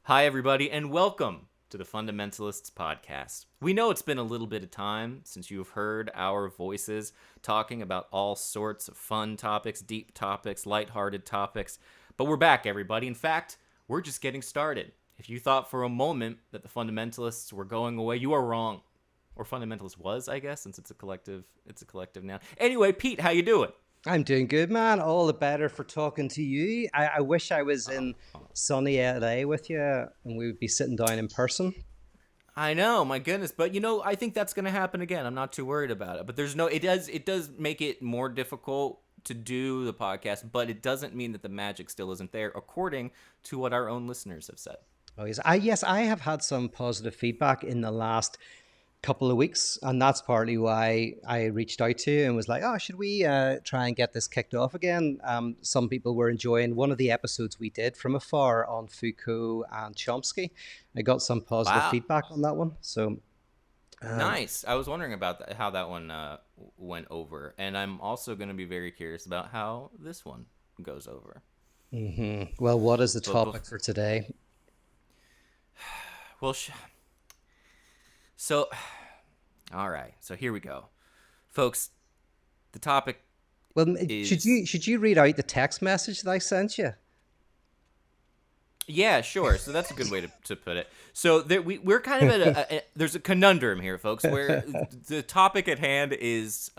Hi, everybody, and welcome to the Fundamentalists podcast. We know it's been a little bit of time since you've heard our voices talking about all sorts of fun topics, deep topics, lighthearted topics, but we're back, everybody. In fact, we're just getting started. If you thought for a moment that the Fundamentalists were going away, you are wrong. Or Fundamentalist was, I guess, since it's a collective now. Anyway, Pete, how you doing? I'm doing good, man. All the better for talking to you. I wish I was in sunny LA with you and we would be sitting down in person. I know, my goodness, but I think that's going to happen again. I'm not too worried about it. But it does make it more difficult to do the podcast, but it doesn't mean that the magic still isn't there, according to what our own listeners have said. Oh, yes, I have had some positive feedback in the last couple of weeks, and that's partly why I reached out to you and was like, "Oh, should we try and get this kicked off again?" Some people were enjoying one of the episodes we did from afar on Foucault and Chomsky. I got some positive Wow. feedback on that one, so Nice. I was wondering about that, how that one went over, and I'm also going to be very curious about how this one goes over. well, what is the But, topic for today? well, so, all right. So here we go, folks. The topic Well, is should you read out the text message that I sent you? Yeah, sure. So that's a good way to put it. So we're kind of at there's a conundrum here, folks, where the topic at hand is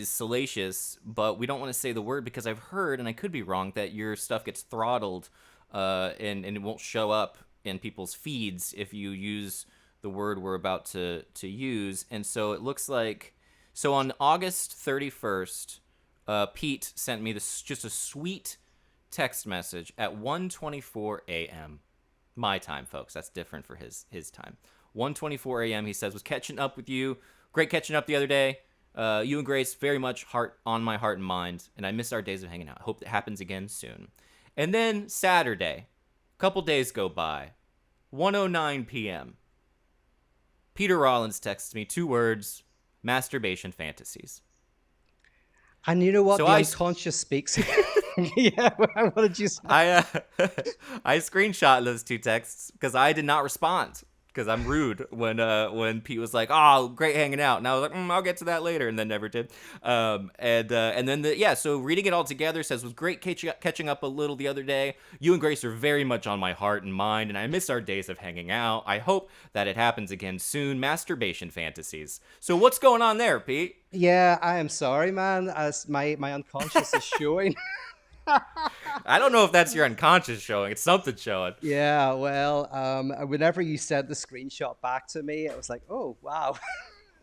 salacious, but we don't want to say the word because I've heard, and I could be wrong, that your stuff gets throttled, and it won't show up in people's feeds if you use the word we're about to use. And so it looks like, so on August 31st, Pete sent me this just a sweet text message at 1:24 a.m. my time, folks. That's different for his time. 1:24 a.m. He says, was catching up with you. Great catching up the other day. You and Grace very much on my heart and mind, and I miss our days of hanging out. I hope that happens again soon. And then Saturday, a couple days go by. 1:09 p.m. Peter Rollins texts me 2 words: masturbation fantasies. And you know what? So The unconscious speaks. Yeah, what did you say? I screenshot those 2 texts because I did not respond because I'm rude when Pete was like, "Oh, great hanging out," and I was like, "I'll get to that later," and then never did. And then so reading it all together says, was great catching up a little the other day. You and Grace are very much on my heart and mind, and I miss our days of hanging out. I hope that it happens again soon. Masturbation fantasies. So what's going on there, Pete? Yeah, I am sorry, man. As my unconscious is showing. I don't know if that's your unconscious showing. It's something showing. Yeah, well, whenever you sent the screenshot back to me, it was like, oh, wow.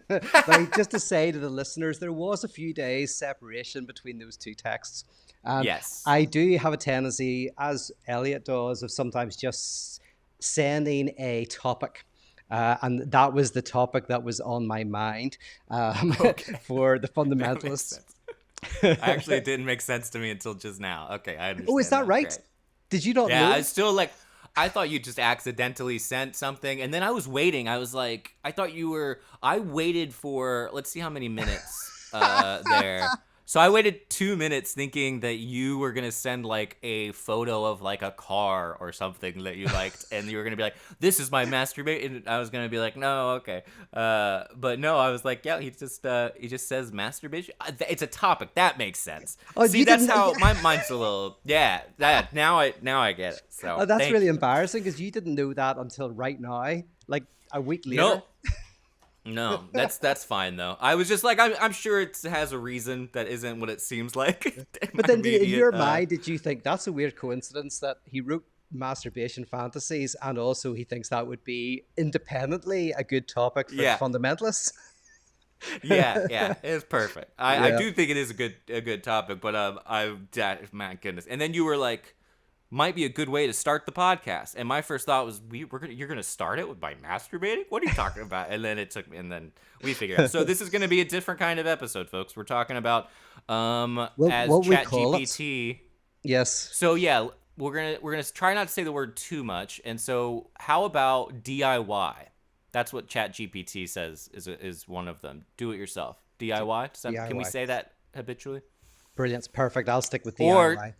Like, just to say to the listeners, there was a few days separation between those 2 texts. Yes. I do have a tendency, as Elliott does, of sometimes just sending a topic. And that was the topic that was on my mind Okay. for the That makes fundamentalists. sense. Actually, it didn't make sense to me until just now. Okay, I Oh, is understand that now. right? Great. Did you not Yeah, know? I still I thought you just accidentally sent something, and then I was waiting. I was like, I waited for, let's see how many minutes there. So I waited 2 minutes thinking that you were going to send like a photo of like a car or something that you liked, and you were going to be like, this is my masturbation. And I was going to be like, no, okay. But no, I was like, yeah, he just says masturbation. It's a topic. That makes sense. Oh, See, you that's didn't. how my mind's a little, yeah, now I get it. So Oh, that's thank really you. embarrassing because you didn't know that until right now, like a week later. No, no, that's fine though. I was just like, I'm sure it has a reason that isn't what it seems like in But my then, in immediate. your mind, did you think that's a weird coincidence that he wrote masturbation fantasies and also he thinks that would be independently a good topic for the Yeah, fundamentalists? yeah, it's perfect. I Yeah. do think it is a good topic, but my goodness. And then you were like, might be a good way to start the podcast. And my first thought was, you're gonna start it by masturbating? What are you talking about? And then it took me, and then we figured out. So this is gonna be a different kind of episode, folks. We're talking about as What we Chat call it? GPT. Yes. So yeah, we're gonna try not to say the word too much. And so how about DIY? That's what Chat GPT says is one of them. Do it yourself. DIY. Can we DIY. say that habitually? Brilliant. Perfect. I'll stick with Or DIY.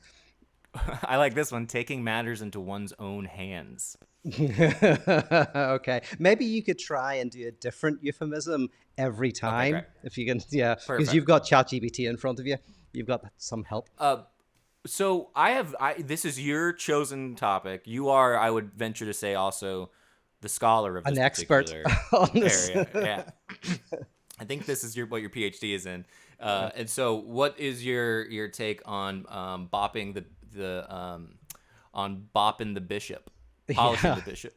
I like this one. Taking matters into one's own hands. Okay, maybe you could try and do a different euphemism every Okay, great. time if you can. Yeah, because Perfect. you've got ChatGPT in front of you. You've got some help. Uh, so this is your chosen topic. You are, I would venture to say, also the scholar of An this expert particular on this. area. Yeah. I think this is what your PhD is in. And so, what is your take on bopping on bopping the bishop, polishing Yeah, the bishop?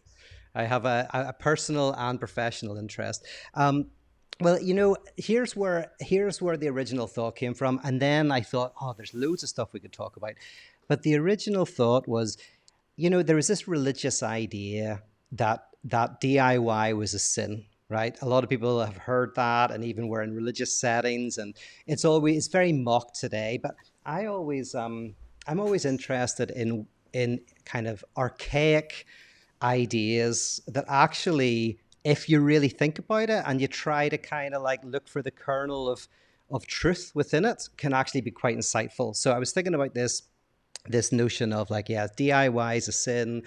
I have a personal and professional interest. Well, here's where the original thought came from, and then I thought, oh, there's loads of stuff we could talk about, but the original thought was, there was this religious idea that DIY was a sin, right? A lot of people have heard that, and even we're in religious settings, and it's very mocked today. But I'm always interested in kind of archaic ideas that actually, if you really think about it and you try to kind of like look for the kernel of truth within it, can actually be quite insightful. So I was thinking about this notion of like, yeah, DIY is a sin.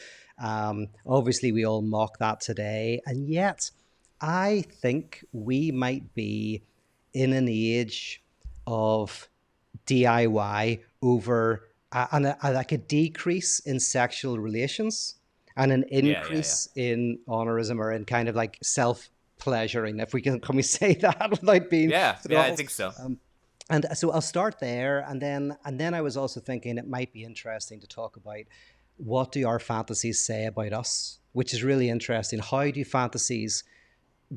Obviously, we all mock that today, and yet I think we might be in an age of DIY over like a decrease in sexual relations and an Yeah, yeah, yeah. increase in honorism, or in kind of like self pleasuring, if we can we say that without being Yeah, yeah, I throttled. think so. And so I'll start there, and then I was also thinking it might be interesting to talk about what do our fantasies say about us, which is really interesting. How do fantasies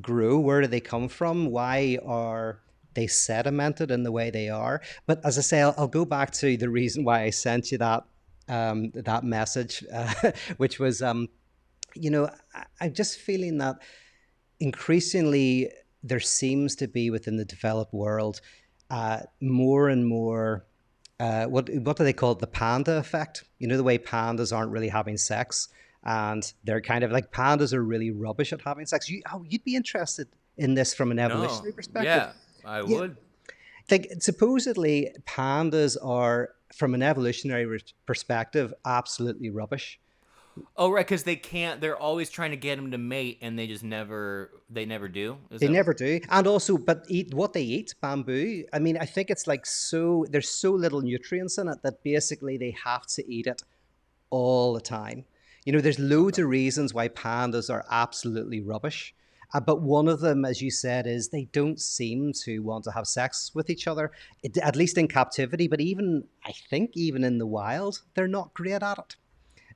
grow? Where do they come from? Why are they sedimented in the way they are? But as I say, I'll go back to the reason why I sent you that message, which was, I'm just feeling that increasingly there seems to be within the developed world more and more. What do they call it? The panda effect. The way pandas aren't really having sex, and they're kind of like, pandas are really rubbish at having sex. You'd be interested in this from an No, evolutionary perspective. yeah, I Yeah, would. like supposedly pandas are, from an evolutionary perspective, absolutely rubbish. Oh, right, because they can't. They're always trying to get him to mate, and they never do. Is They that? never do. And also, but eat what they eat, bamboo. I mean, I think it's like, there's so little nutrients in it that basically they have to eat it all the time. There's loads Okay. of reasons why pandas are absolutely rubbish. But one of them, as you said, is they don't seem to want to have sex with each other, at least in captivity. But I think even in the wild, they're not great at it.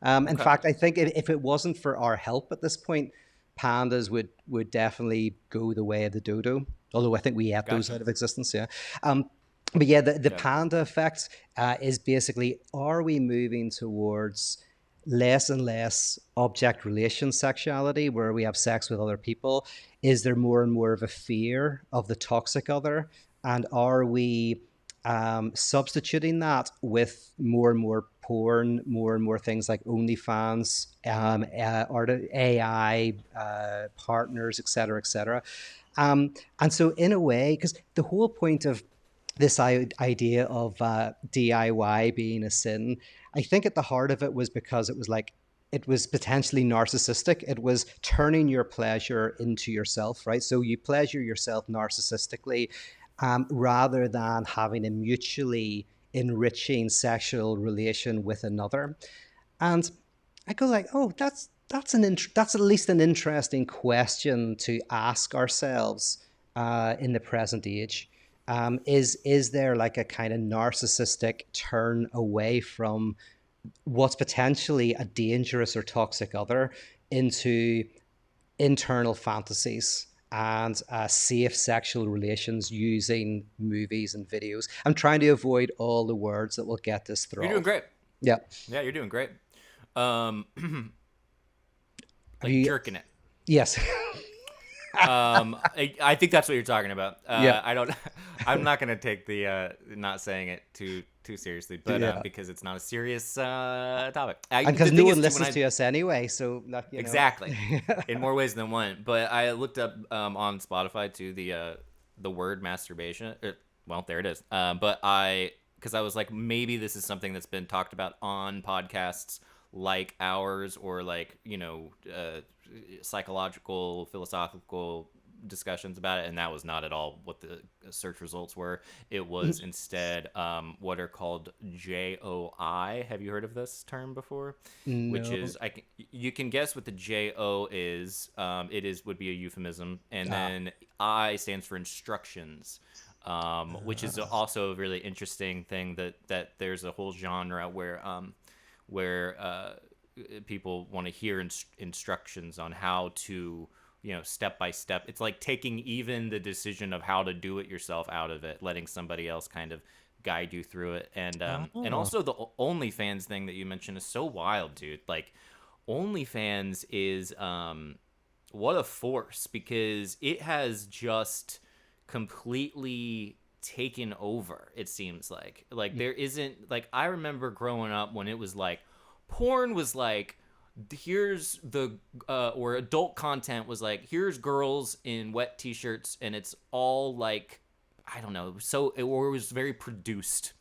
In Okay. fact, I think if it wasn't for our help at this point, pandas would definitely go the way of the dodo. Although I think we ate those Gotcha. out of existence, yeah. But yeah, the Yeah. panda effect is basically, are we moving towards less and less object relation sexuality, where we have sex with other people? Is there more and more of a fear of the toxic other? And are we substituting that with more and more porn, more and more things like OnlyFans, art, AI, partners, et cetera, et cetera. And so, in a way, because the whole point of this idea of DIY being a sin, I think at the heart of it was because it was potentially narcissistic. It was turning your pleasure into yourself, right? So you pleasure yourself narcissistically, rather than having a mutually enriching sexual relation with another. And I go like, oh, that's at least an interesting question to ask ourselves in the present age. Is there like a kind of narcissistic turn away from what's potentially a dangerous or toxic other into internal fantasies and safe sexual relations using movies and videos? I'm trying to avoid all the words that will get this You're doing throttled. great. Yeah. Yeah, you're doing great. Um, Have like you? jerking it. Yes. I think that's what you're talking about. Yeah. I don't. I'm not gonna take the not saying it too seriously, but Yeah. because it's not a serious topic. And The because no thing one is, when listens I to us anyway, so not, exactly in more ways than one, but I looked up on Spotify to the word masturbation. Well, there it is. But I because I was like, maybe this is something that's been talked about on podcasts like ours, or like, psychological, philosophical discussions about it, and that was not at all what the search results were. It was instead what are called JOI. Have you heard of this term before? Which No. is, you can guess what the JO is. It is would be a euphemism, and Ah. then I stands for instructions. Which is also a really interesting thing, that there's a whole genre where people want to hear instructions on how to, step by step. It's like taking even the decision of how to do it yourself out of it, letting somebody else kind of guide you through it. And Oh. also the OnlyFans thing that you mentioned is so wild, dude. Like, OnlyFans is what a force, because it has just completely taken over, it seems like there isn't, like, I remember growing up when it was like porn was like, here's the or adult content was like, here's girls in wet t-shirts, and it's all like, I don't know, so it was very produced.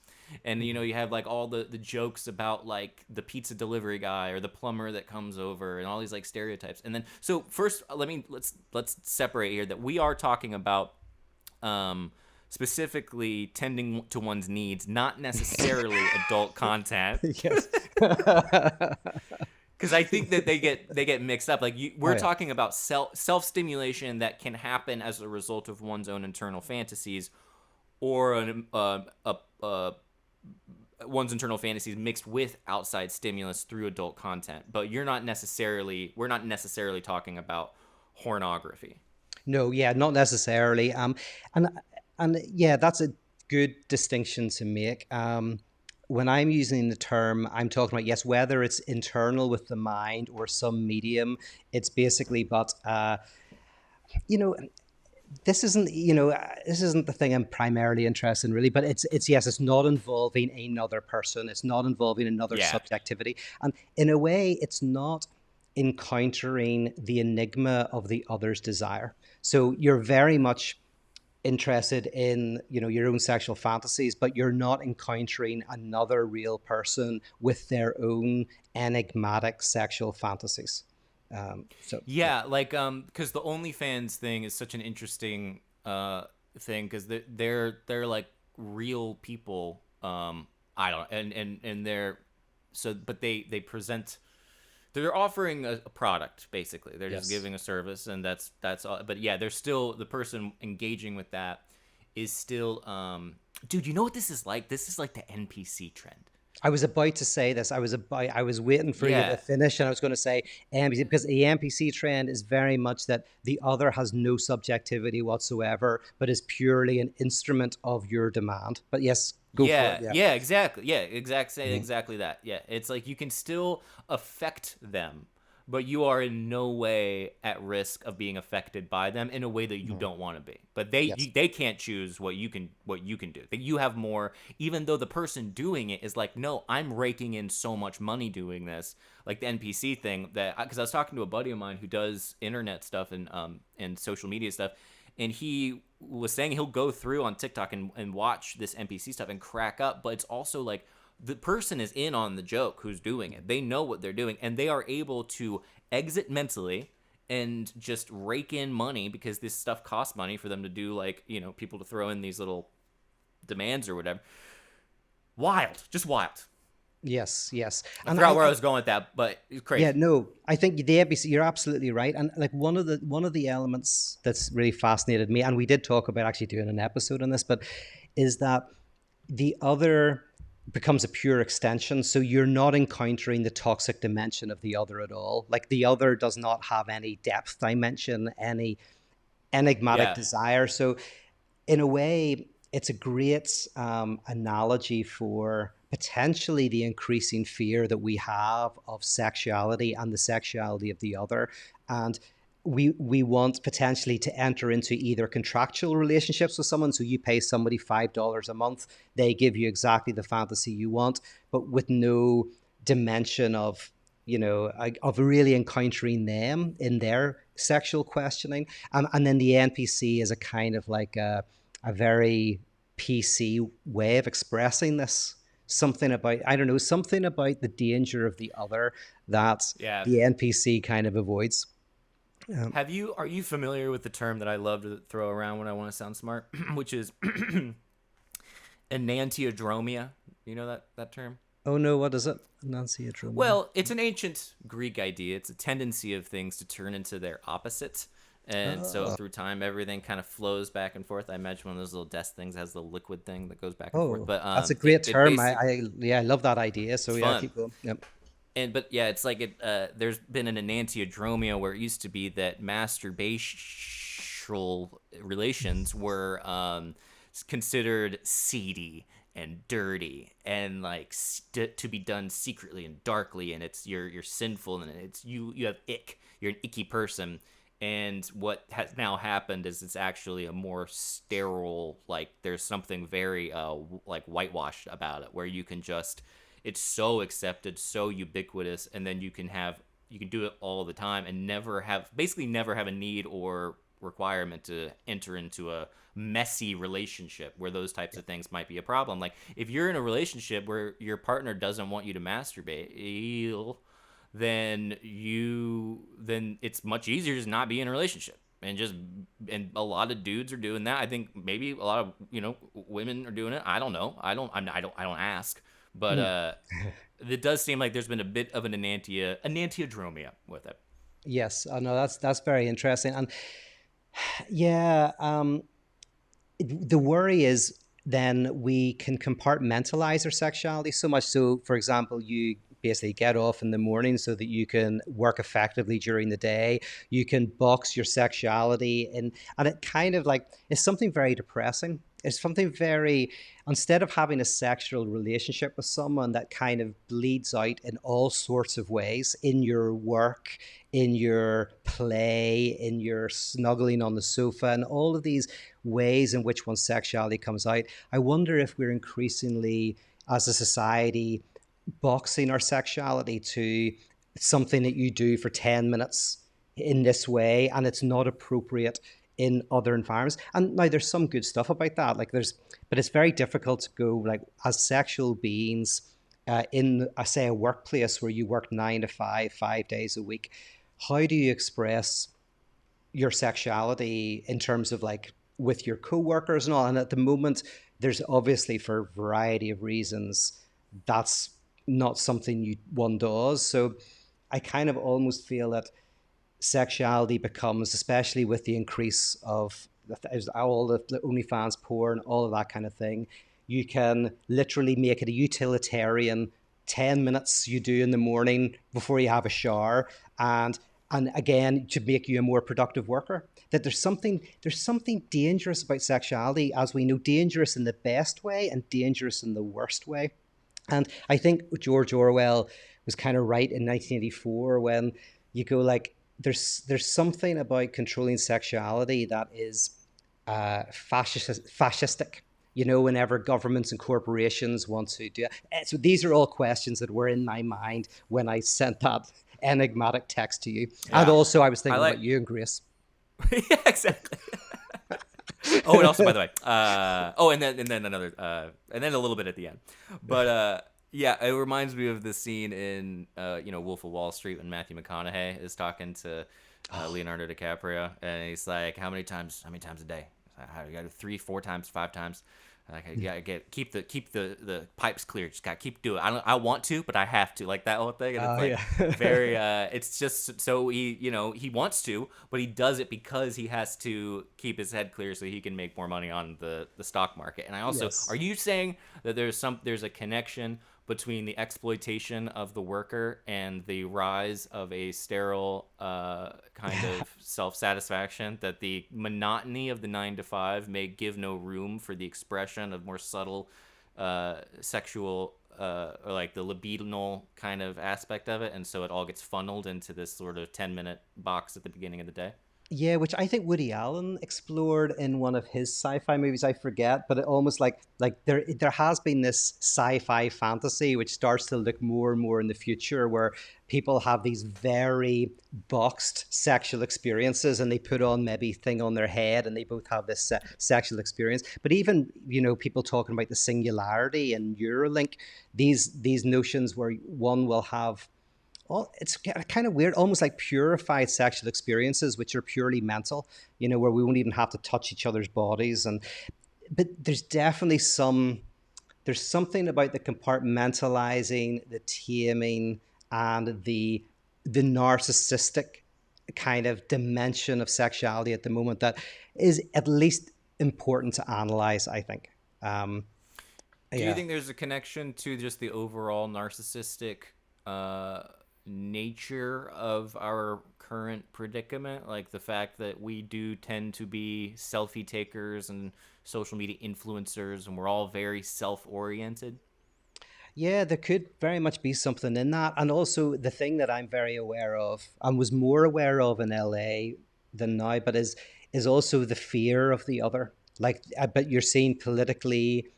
And you have like all the jokes about like the pizza delivery guy or the plumber that comes over, and all these like stereotypes. And then, so first, let's separate here that we are talking about specifically tending to one's needs, not necessarily adult content. Yes. Because I think that they get mixed up. Like, Oh we're yeah. talking about self stimulation that can happen as a result of one's own internal fantasies, or one's internal fantasies mixed with outside stimulus through adult content. But we're not necessarily talking about pornography. No, yeah, not necessarily. And yeah, that's a good distinction to make. When I'm using the term, I'm talking about, yes, whether it's internal with the mind or some medium. It's basically, but you know, this isn't the thing I'm primarily interested in, really. But it's yes, it's not involving another person. It's not involving another Yeah. subjectivity, and in a way, it's not encountering the enigma of the other's desire. So you're very much interested in, your own sexual fantasies, but you're not encountering another real person with their own enigmatic sexual fantasies. So yeah. Yeah, like, because the OnlyFans thing is such an interesting thing, because they're like real people. I don't, and they're, so, but they present, they're offering a product, basically. They're just Yes. giving a service, and that's all. But yeah, they're still, the person engaging with that is still, dude. You know what this is like? This is like the NPC trend. I was about to say this. I was waiting for you to Yeah, finish, and I was going to say NPC, because the NPC trend is very much that the other has no subjectivity whatsoever, but is purely an instrument of your demand. But yes, go for it. yeah, Yeah. yeah, exactly. Yeah, say Mhm. exactly that. Yeah, it's like you can still affect them, but you are in no way at risk of being affected by them in a way that you Mhm. don't want to be. But Yes. they can't choose what you can do. That you have more, even though the person doing it is like, no, I'm raking in so much money doing this. Like the NPC thing, that, because I was talking to a buddy of mine who does internet stuff and social media stuff, and he was saying he'll go through on TikTok and watch this NPC stuff and crack up, but it's also like the person is in on the joke who's doing it. They know what they're doing, and they are able to exit mentally and just rake in money, because this stuff costs money for them to do, like, people to throw in these little demands or whatever. Wild, just wild. Yes. Yes. I And forgot where I was going with that, but it's yeah, crazy. no, I think the ABC, you're absolutely right. And like one of the elements that's really fascinated me, and we did talk about actually doing an episode on this, but is that the other becomes a pure extension. So you're not encountering the toxic dimension of the other at all. Like the other does not have any depth dimension, any enigmatic Yeah, desire. So in a way, it's a great analogy for potentially the increasing fear that we have of sexuality and the sexuality of the other. And we want potentially to enter into either contractual relationships with someone. So you pay somebody $5 a month, they give you exactly the fantasy you want, but with no dimension of, of really encountering them in their sexual questioning. And then the NPC is a kind of like a very PC way of expressing this. Something about, I don't know, something about the danger of the other that Yeah. the NPC kind of avoids. Are you familiar with the term that I love to throw around when I want to sound smart, which is enantiodromia? You know that term? Oh no, what is it? Nancy Adromia. Well, it's an ancient Greek idea. It's a tendency of things to turn into their opposite. And so Oh, through time, everything kind of flows back and forth. I imagine one of those little desk things has the liquid thing that goes back and forth. oh, But that's a it, great it term. basically, Yeah, I love that idea. So it's yeah, fun. keep going. Yep. And but yeah, it's like there's been an enantiodromia where it used to be that masturbation relations were considered seedy and dirty and like to be done secretly and darkly, and it's you're sinful, and it's you have ick. You're an icky person. And what has now happened is it's actually a more sterile, like there's something very like whitewashed about it, where you can just, it's so accepted, so ubiquitous, and then you can do it all the time and never have a need or requirement to enter into a messy relationship where those types of things might be a problem. Like if you're in a relationship where your partner doesn't want you to masturbate, then it's much easier to just not be in a relationship. And a lot of dudes are doing that. I think maybe a lot of women are doing it. I don't know. I don't ask, but Mm. it does seem like there's been a bit of an enantiodromia with it. Yes, I know that's very interesting. And yeah, the worry is then we can compartmentalize our sexuality so much. So, for example, you basically get off in the morning so that you can work effectively during the day. You can box your sexuality in, and it kind of like it's something very depressing. It's something very, instead of having a sexual relationship with someone that kind of bleeds out in all sorts of ways in your work, in your play, in your snuggling on the sofa, and all of these ways in which one's sexuality comes out. I wonder if we're increasingly, as a society, boxing our sexuality to something that you do for 10 minutes in this way, and it's not appropriate in other environments. And now there's some good stuff about that. Like but it's very difficult to go like as sexual beings in, I say, a workplace where you work 9 to 5, 5 days a week. How do you express your sexuality in terms of like with your coworkers and all? And at the moment, there's obviously for a variety of reasons that's not something one does. So I kind of almost feel that sexuality becomes, especially with the increase of all the OnlyFans porn, all of that kind of thing, you can literally make it a utilitarian 10 minutes you do in the morning before you have a shower, and again to make you a more productive worker. That there's something dangerous about sexuality, as we know, dangerous in the best way and dangerous in the worst way. And I think George Orwell was kind of right in 1984 when you go like, there's something about controlling sexuality that is fascistic. Whenever governments and corporations want to do it. So these are all questions that were in my mind when I sent that enigmatic text to you. And Yeah, also, I was I thinking like. about you and Grace. Yeah, exactly. Oh, and also, by the way, and then another, and then a little bit at the end, but yeah, it reminds me of the scene in Wolf of Wall Street when Matthew McConaughey is talking to Leonardo DiCaprio, and he's like, how many times a day? How you got to 3, 4 times, 5 times? Like, you gotta keep the pipes clear. Just gotta keep doing it. I want to, but I have to. Like that whole thing, and it's Oh like yeah. very. It's just so he wants to, but he does it because he has to keep his head clear so he can make more money on the stock market. And I also, are Yes. you saying that there's a connection between the exploitation of the worker and the rise of a sterile kind of self-satisfaction, that the monotony of the 9 to 5 may give no room for the expression of more subtle sexual or like the libidinal kind of aspect of it, and so it all gets funneled into this sort of 10-minute box at the beginning of the day? Yeah, which I think Woody Allen explored in one of his sci-fi movies. I forget, but it almost like there has been this sci-fi fantasy which starts to look more and more in the future, where people have these very boxed sexual experiences, and they put on maybe thing on their head, and they both have this sexual experience. But even people talking about the singularity and Neuralink, these notions where one will have, well, it's kind of weird, almost like purified sexual experiences, which are purely mental, where we won't even have to touch each other's bodies. But there's definitely there's something about the compartmentalizing, the taming, and the narcissistic kind of dimension of sexuality at the moment that is at least important to analyze, I think. Um, Do you yeah. think there's a connection to just the overall narcissistic uh, nature of our current predicament? Like the fact that we do tend to be selfie takers and social media influencers, and we're all very self oriented? Yeah, there could very much be something in that. And also the thing that I'm very aware of and was more aware of in LA than now, but is also the fear of the other. Like I bet you're seeing politically,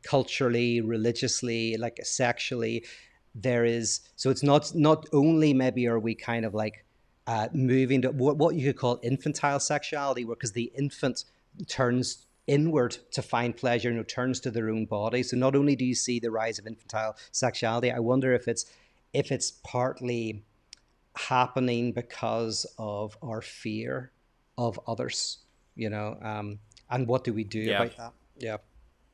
culturally, religiously, like sexually, there is, so it's not only maybe are we kind of like moving to what you could call infantile sexuality, where because the infant turns inward to find pleasure and returns to their own body. So not only do you see the rise of infantile sexuality, I wonder if it's partly happening because of our fear of others, and what do we do Yeah. about that? Yeah.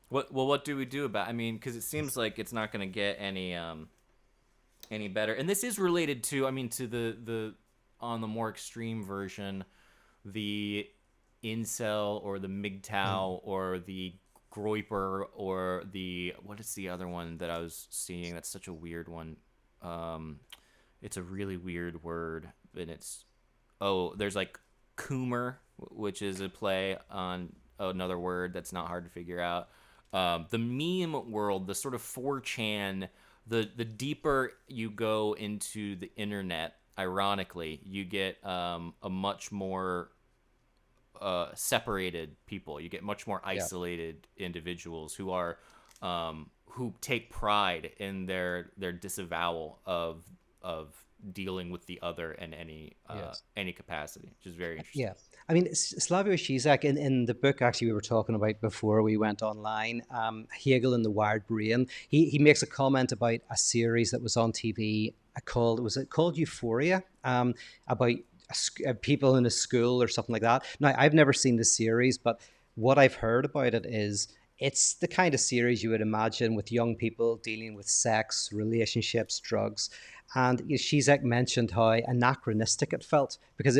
What do we do about? I mean, because it seems like it's not going to get any better. And this is related to, I mean, to the on the more extreme version, the incel or the Mm. MGTOW or the groiper or the, what is the other one that I was seeing that's such a weird one? Um, it's a really weird word, and it's, oh, there's like Coomer, which is a play on another word that's not hard to figure out. The meme world, the sort of 4chan, the deeper you go into the internet, ironically, you get a much more separated people. You get much more Yeah. isolated individuals who take pride in their disavowal of dealing with the other in Yes. any capacity, which is very interesting. Yeah. I mean, Slavoj Žižek in the book actually we were talking about before we went online, Hegel and the Wired Brain, he makes a comment about a series that was on TV called, was it called Euphoria? About people in a school or something like that. Now, I've never seen the series, but what I've heard about it is it's the kind of series you would imagine with young people dealing with sex, relationships, drugs. And Shizek mentioned how anachronistic it felt because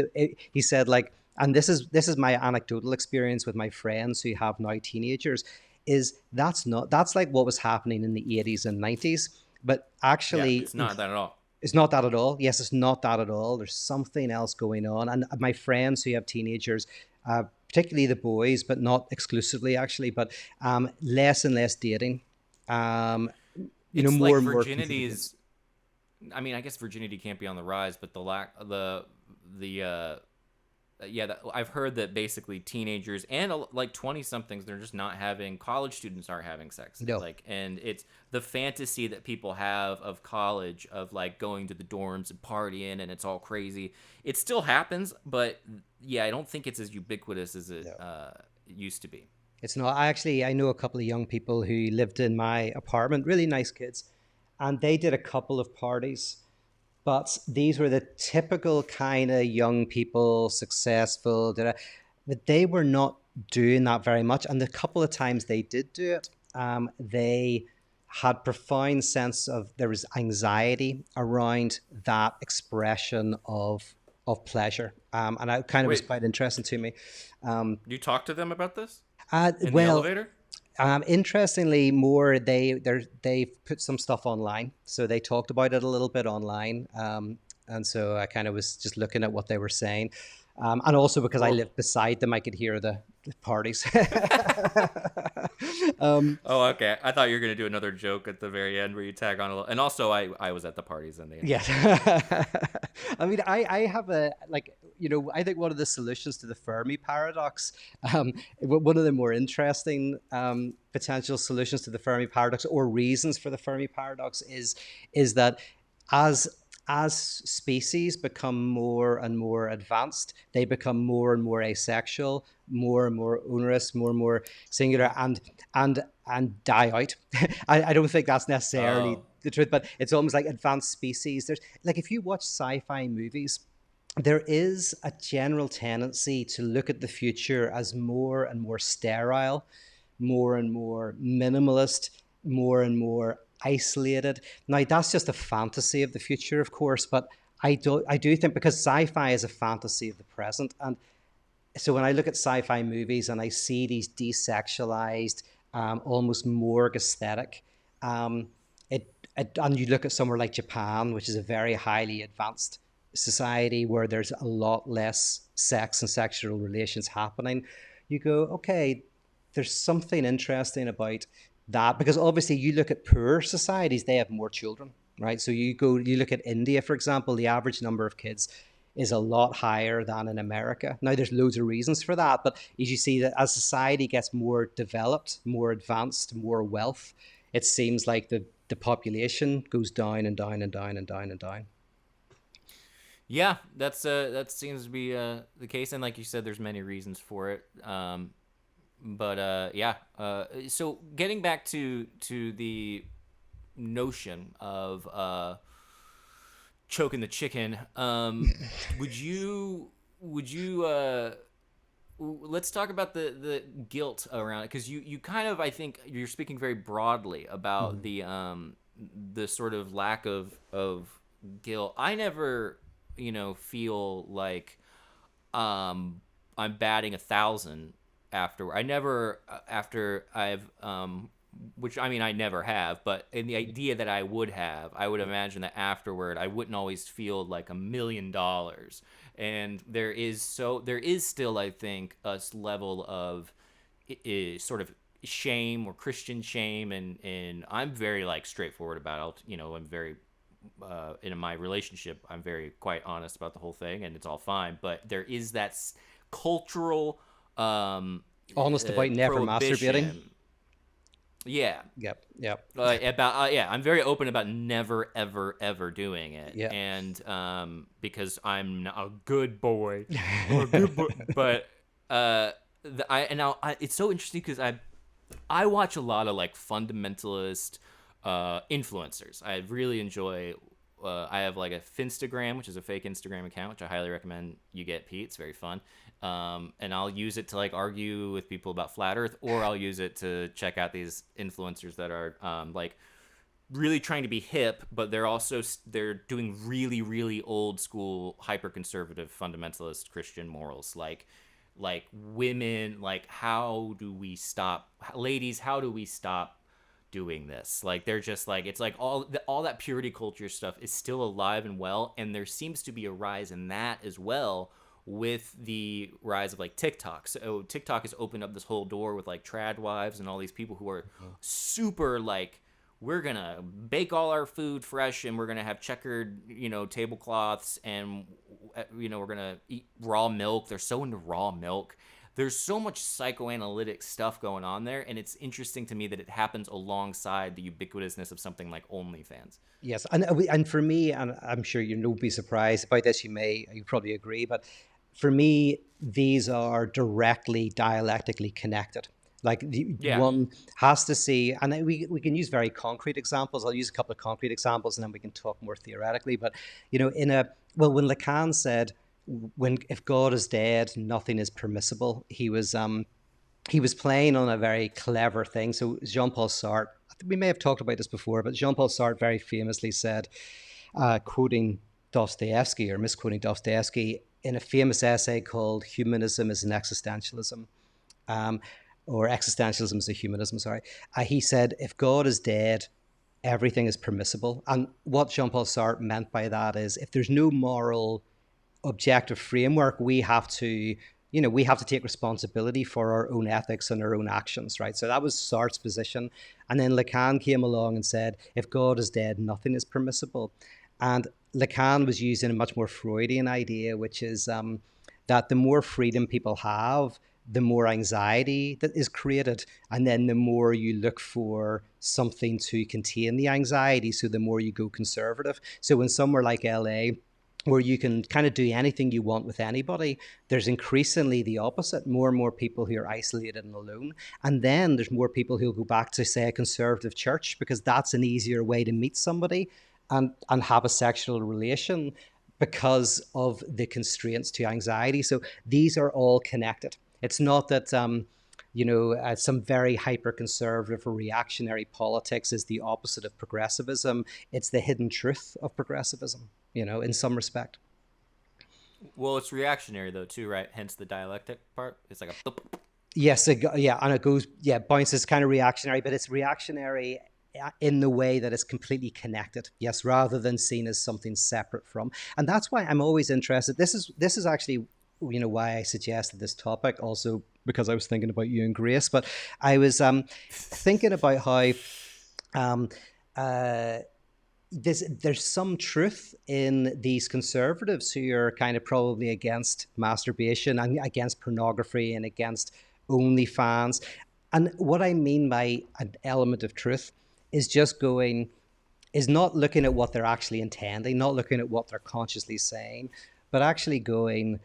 he said like, and this is my anecdotal experience with my friends who have now teenagers, is that's like what was happening in the 80s and 90s, but Yeah, actually it's not that at all. it's not that at all. Yes, it's not that at all. There's something else going on. And my friends who have teenagers, particularly the boys, but not exclusively actually, but less and less dating, um, It's more like and more convenience. virginity's. I mean, I guess virginity can't be on the rise, but the yeah, I've heard that basically teenagers and like 20 somethings, they're just not having, college students aren't having sex, No, like, and it's the fantasy that people have of college, of like going to the dorms and partying and it's all crazy. It still happens, but yeah, I don't think it's as ubiquitous as it no. used to be. It's not. I know a couple of young people who lived in my apartment, really nice kids, and they did a couple of parties. But these were the typical kind of young people, successful, but they were not doing that very much. And the couple of times they did do it, they had profound sense of there was anxiety around that expression of pleasure, and it kind of was Wait, quite interesting to me. Um, you talked to them about this in the well, elevator? interestingly, more they've put some stuff online, so they talked about it a little bit online, and so I kind of was just looking at what they were saying, and also because I Well, lived beside them, I could hear the parties. um, oh, okay. I thought you were gonna do another joke at the very end where you tag on a little. And also, I was at the parties and they. yeah, I mean, I have a like. I think one of the solutions to the Fermi paradox, one of the more interesting potential solutions to the Fermi paradox, or reasons for the Fermi paradox, is that as as species become more and more advanced, they become more and more asexual, more and more onerous, more and more singular, and die out. I don't think that's necessarily Oh, the truth, but it's almost like advanced species. There's like, if you watch sci-fi movies, there is a general tendency to look at the future as more and more sterile, more and more minimalist, more and more isolated. Now, that's just a fantasy of the future, of course, but I do think, because sci-fi is a fantasy of the present, and so when I look at sci-fi movies and I see these desexualized, almost morgue aesthetic, and you look at somewhere like Japan, which is a very highly advanced society where there's a lot less sex and sexual relations happening, you go, okay, there's something interesting about that, because obviously you look at poorer societies, they have more children, right? So you look at India, for example, the average number of kids is a lot higher than in America. Now, there's loads of reasons for that, but as you see that as society gets more developed, more advanced, more wealth, it seems like the population goes down and down and down and down and down. yeah, that seems to be the case, and like you said, there's many reasons for it. But yeah, so getting back to the notion of choking the chicken, would you let's talk about the guilt around it, because you kind of, I think you're speaking very broadly about Mm-hmm. the sort of lack of guilt. I never, feel like I'm batting 1,000 after. I never after I've which, I mean, I never have, but in the idea that I would have, I would imagine that afterward I wouldn't always feel like $1 million. And there is still, I think, a level of sort of shame, or Christian shame, and I'm very like straightforward about it. I'm very in my relationship, I'm very quite honest about the whole thing, and it's all fine. But there is that cultural Honest about never masturbating. prohibition. Yeah, Yep, yep, about yeah, I'm very open about never ever ever doing it, yeah. and because I'm not a good boy. I'm a good boy, but it's so interesting because I watch a lot of like fundamentalist influencers. I really enjoy. I have like a Finstagram, which is a fake Instagram account, which I highly recommend you get, Pete. It's very fun. And I'll use it to like argue with people about flat Earth, or I'll use it to check out these influencers that are like really trying to be hip, but they're doing really really old school hyper conservative fundamentalist Christian morals, like women, like how do we stop, ladies, how do we stop doing this? Like they're just like, it's like all that purity culture stuff is still alive and well, and there seems to be a rise in that as well with the rise of like TikTok. So TikTok has opened up this whole door with like trad wives and all these people who are super like, we're gonna bake all our food fresh, and we're gonna have checkered, tablecloths, and we're gonna eat raw milk. They're so into raw milk. There's so much psychoanalytic stuff going on there, and it's interesting to me that it happens alongside the ubiquitousness of something like OnlyFans. Yes, and for me, and I'm sure you won't be surprised about this. You probably agree, but for me, these are directly dialectically connected. Like Yeah. one has to see, and we can use very concrete examples. I'll use a couple of concrete examples, and then we can talk more theoretically. But when Lacan said, "When if God is dead, nothing is permissible," he was playing on a very clever thing. So Jean-Paul Sartre, we may have talked about this before, but Jean-Paul Sartre very famously said, quoting Dostoevsky or misquoting Dostoevsky, in a famous essay called "Humanism is an Existentialism," um, or "Existentialism is a Humanism." Sorry, he said, "If God is dead, everything is permissible." And what Jean-Paul Sartre meant by that is, if there's no moral objective framework, we have to take responsibility for our own ethics and our own actions, right? So that was Sartre's position. And then Lacan came along and said, if God is dead, nothing is permissible. And Lacan was using a much more Freudian idea, which is that the more freedom people have, the more anxiety that is created. And then the more you look for something to contain the anxiety, so the more you go conservative. So in somewhere like LA, where you can kind of do anything you want with anybody, there's increasingly the opposite, more and more people who are isolated and alone. And then there's more people who'll go back to, say, a conservative church, because that's an easier way to meet somebody and have a sexual relation, because of the constraints to anxiety. So these are all connected. It's not that some very hyper conservative or reactionary politics is the opposite of progressivism. It's the hidden truth of progressivism, in some respect. Well, it's reactionary though too, right? Hence the dialectic part. It's like a Yes, and it goes, bounces kind of reactionary, but it's reactionary in the way that it's completely connected, rather than seen as something separate from. And that's why I'm always interested. This is actually, why I suggested this topic, also because I was thinking about you and Grace, but I was thinking about how um, uh, there's some truth in these conservatives who are kind of probably against masturbation and against pornography and against OnlyFans. And what I mean by an element of truth is is not looking at what they're actually intending, not looking at what they're consciously saying, but actually going,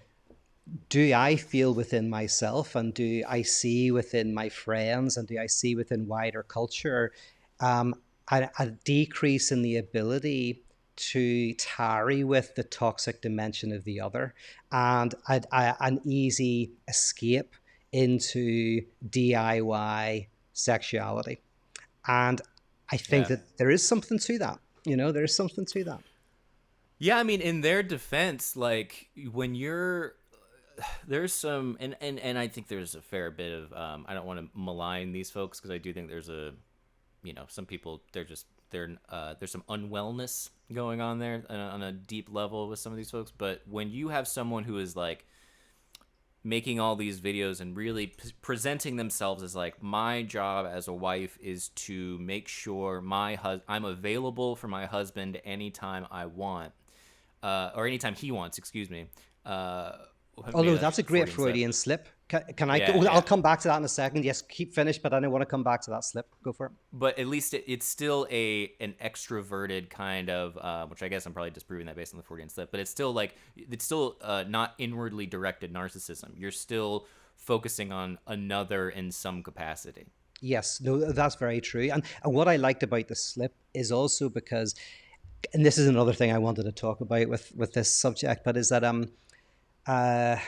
do I feel within myself, and do I see within my friends, and do I see within wider culture um, a decrease in the ability to tarry with the toxic dimension of the other, and an easy escape into DIY sexuality. And I think yeah. that there is something to that. There is something to that. Yeah, I mean, in their defense, like when you're there's some and I think there's a fair bit of I don't want to malign these folks because I do think there's some people there's some unwellness going on there on a deep level with some of these folks. But when you have someone who is like making all these videos and really presenting themselves as like, my job as a wife is to make sure I'm available for my husband anytime I want, or anytime he wants, excuse me. Maybe Although that's that's just a a great Freudian slip. Freudian slip. Can I Yeah, go? I'll yeah. come back to that in a second. Yes, keep finished, but I want to come back to that slip. Go for it. But at least it's still an extroverted kind of, which I guess I'm probably disproving that based on the Freudian slip, but it's still not inwardly directed narcissism. You're still focusing on another in some capacity. Yes, no, that's very true. And what I liked about the slip is also because, and this is another thing I wanted to talk about with this subject, but is that uh,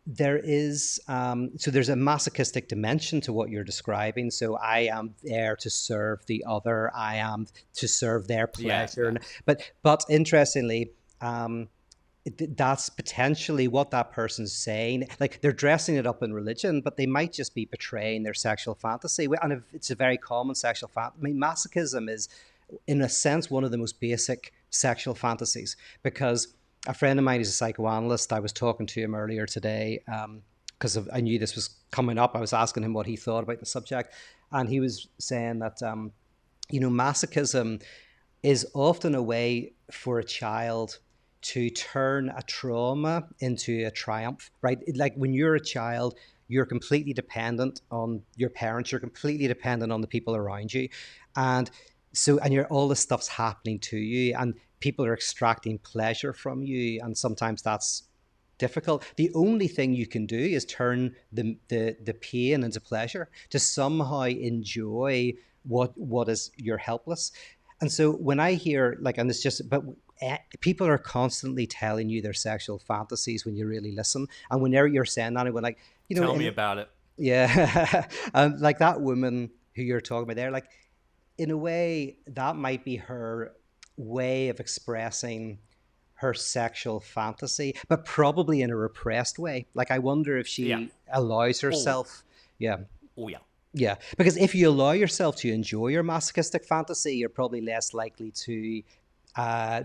there is so there's a masochistic dimension to what you're describing. So I am there to serve the other. I am to serve their Yeah, pleasure. yeah. But interestingly, that's potentially what that person's saying. Like, they're dressing it up in religion, but they might just be betraying their sexual fantasy. And if it's a very common sexual fantasy. I mean, masochism is, in a sense, one of the most basic sexual fantasies, because a friend of mine is a psychoanalyst. I was talking to him earlier today because I knew this was coming up. I was asking him what he thought about the subject, and he was saying that masochism is often a way for a child to turn a trauma into a triumph, right? Like, when you're a child, you're completely dependent on your parents, you're completely dependent on the people around you. And you're, all this stuff's happening to you, and people are extracting pleasure from you, and sometimes that's difficult. The only thing you can do is turn the pain into pleasure, to somehow enjoy what is, you're helpless. And so when I hear, like, and it's just, but people are constantly telling you their sexual fantasies when you really listen. And whenever you're saying that, when, like, Tell me and about it. yeah, and like that woman who you're talking about there, like, in a way, that might be her way of expressing her sexual fantasy, but probably in a repressed way. Like, I wonder if Yeah. she allows Oh, herself. Yeah. oh yeah. Yeah. Because if you allow yourself to enjoy your masochistic fantasy, you're probably less likely to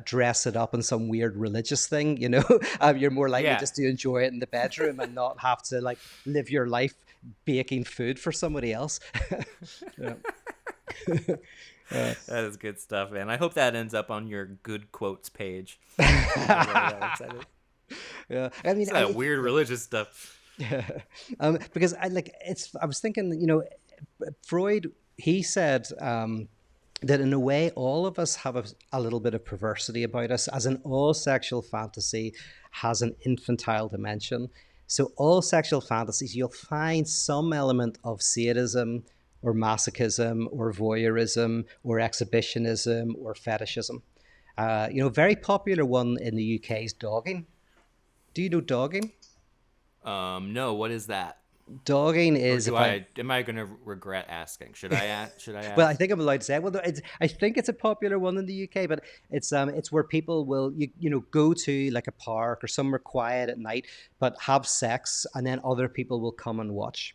dress it up in some weird religious thing. You're more likely Yeah. just to enjoy it in the bedroom and not have to, like, live your life baking food for somebody else. Yeah. Uh, That is good stuff, man. I hope that ends up on your good quotes page. I'm really that excited. yeah, I mean, It's that weird religious stuff. because I like it's. I was thinking, Freud. He said that in a way, all of us have a little bit of perversity about us, as in all sexual fantasy has an infantile dimension. So all sexual fantasies, you'll find some element of sadism or masochism or voyeurism or exhibitionism or fetishism. Very popular one in the UK is dogging. Do you know dogging? No, what is that? Dogging Or is do if I I am I gonna regret asking? Should I ask? Should I well, I ask? think I'm allowed to say it. Well, I think it's a popular one in the UK, but it's where people will go to like a park or somewhere quiet at night, but have sex, and then other people will come and watch.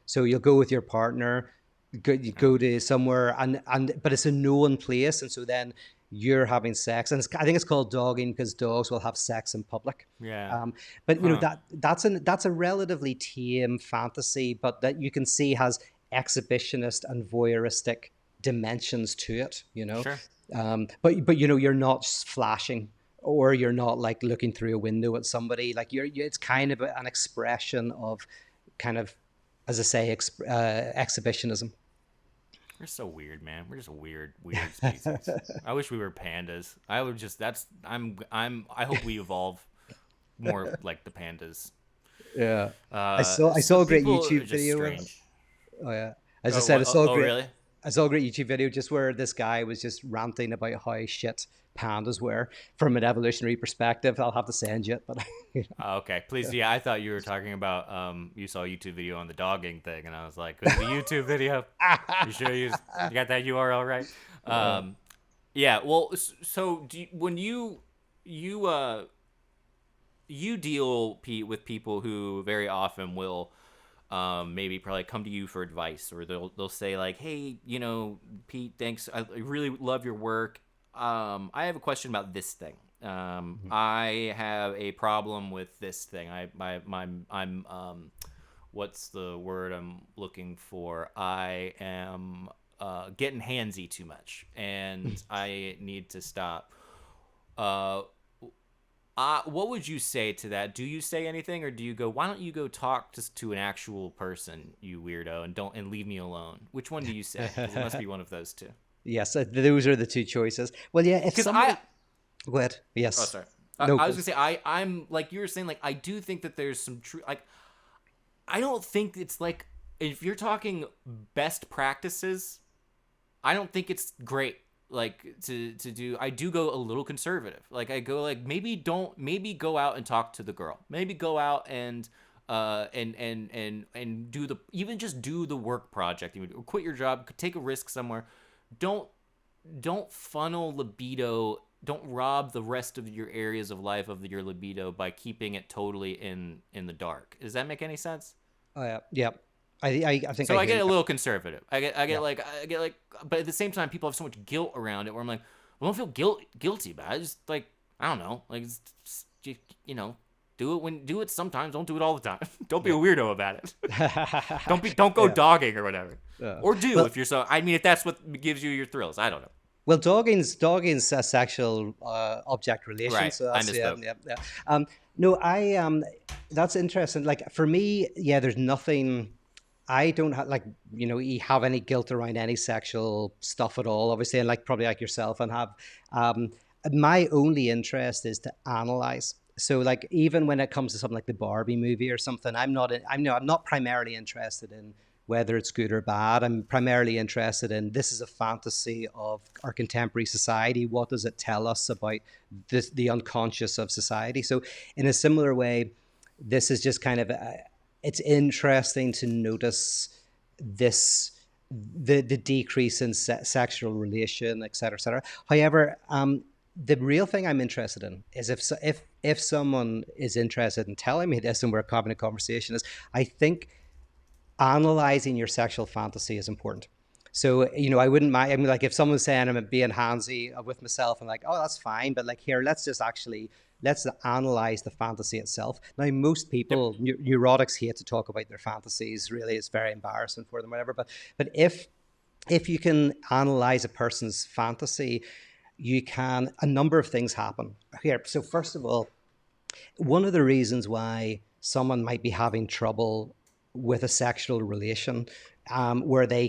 So you'll go with your partner, you go to somewhere, and but it's a known place, and so then you're having sex, and I think it's called dogging because dogs will have sex in public. Yeah. But Huh. that's a relatively tame fantasy, but that you can see has exhibitionist and voyeuristic dimensions to it. Sure. But you're not flashing, or you're not like looking through a window at somebody. Like it's kind of an expression of kind of, as I say, exhibitionism. We're so weird, man. We're just a weird species. I wish we were pandas. I would just. That's. I hope we evolve more like the pandas. Yeah, I saw Some a great people are YouTube just video once. strange. Oh yeah, as I Oh said, what? Oh, really? I saw a great YouTube video just where this guy was just ranting about how shit pandas were from an evolutionary perspective. I'll have to send you it, but Oh, okay, please. Yeah, I thought you were talking about you saw a YouTube video on the dogging thing, and I was like, was it a YouTube video? You sure you got that URL right? Um, yeah. Well, so when you you deal, Pete, with people who very often will maybe probably come to you for advice, or they'll say like, hey, Pete, thanks, I really love your work. I have a question about this thing. I have a problem with this thing. I'm what's the word I'm looking for? I am getting handsy too much, and I need to stop. Uh, what would you say to that? Do you say anything, or do you go, "Why don't you go talk to an actual person, you weirdo, and leave me alone"? Which one do you say? Because it must be one of those two. yes, those are the two choices. Well, yeah, if Because I somebody, go ahead. Oh, Yes, sorry. no, I was gonna say I'm like you were saying. Like I do think that there's some true. Like I don't think it's like if you're talking best practices, I don't think it's great. Like to do. I do go a little conservative. Like I go like maybe go out and talk to the girl. Maybe go out and do the even just do the work project. Or quit your job. Take a risk somewhere. Don't don't funnel libido, don't rob the rest of your areas of life of your libido by keeping it totally in the dark. Does that make any sense? oh yeah, yeah. I think So I I hear get you. a little conservative. Yeah. I get like, but at the same time, people have so much guilt around it. Where I'm like, well, don't feel guilty about it. Just like I don't know, like you know, do it sometimes. Don't do it all the time. Don't be a weirdo about it. Don't go Yeah. dogging or whatever. Or do Well, if you're so. I mean, if that's what gives you your thrills. I don't know. well, dogging's a sexual object relation, Right. so I that's yeah, misspoke. yeah, yeah. No, that's interesting. Like for me, yeah, there's nothing. I don't have like you have any guilt around any sexual stuff at all, obviously, and like probably like yourself, and have um, my only interest is to analyze. So like even when it comes to something like the Barbie movie or something, I'm not primarily interested in whether it's good or bad. I'm primarily interested in this is a fantasy of our contemporary society. What does it tell us about the unconscious of society? So in a similar way, this is just kind of it's interesting to notice this the decrease in sexual relation, et cetera, et cetera. However, the real thing I'm interested in is if someone is interested in telling me this and we're having a conversation, is I think analyzing your sexual fantasy is important. So, I wouldn't mind. I mean, like if someone's saying I'm being handsy with myself, I'm like, oh, that's fine. But like here, let's analyze the fantasy itself. Now, most Yep. people, neurotics hate to talk about their fantasies. Really, it's very embarrassing for them, whatever. But if if you can analyze a person's fantasy, a number of things happen here. So first of all, one of the reasons why someone might be having trouble with a sexual relation, where they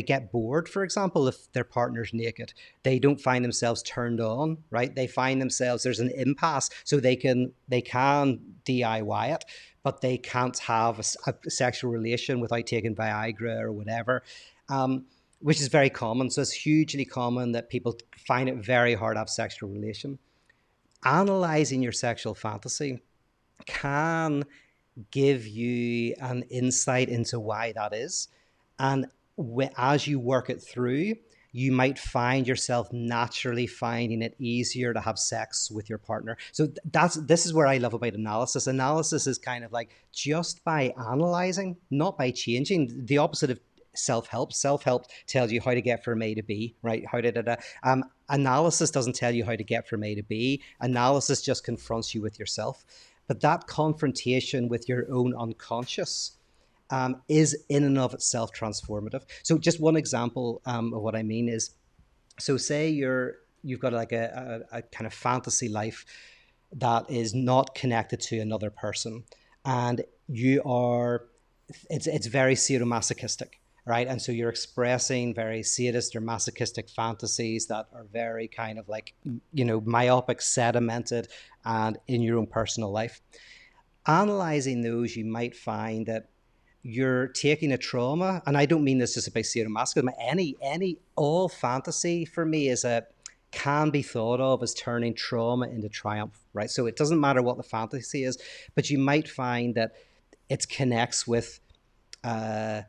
get bored, for example, if their partner's naked, they don't find themselves turned on, right? They find themselves, there's an impasse, so they can DIY it, but they can't have a sexual relation without taking Viagra or whatever. Which is very common. So it's hugely common that people find it very hard to have sexual relation. Analyzing your sexual fantasy can give you an insight into why that is. And as you work it through, you might find yourself naturally finding it easier to have sex with your partner. So this is where I love about analysis. Analysis is kind of like just by analyzing, not by changing. The opposite of self-help. Self-help tells you how to get from A to B, right? Analysis doesn't tell you how to get from A to B. Analysis just confronts you with yourself. But that confrontation with your own unconscious is in and of itself transformative. So just one example of what I mean is, so say you've got like a kind of fantasy life that is not connected to another person, and it's very sadomasochistic, right? And so you're expressing very sadist or masochistic fantasies that are very kind of like, myopic, sedimented, and in your own personal life. Analyzing those, you might find that you're taking a trauma, and I don't mean this just about sadomasochism. All fantasy for me can be thought of as turning trauma into triumph, right? So it doesn't matter what the fantasy is, but you might find that it connects with how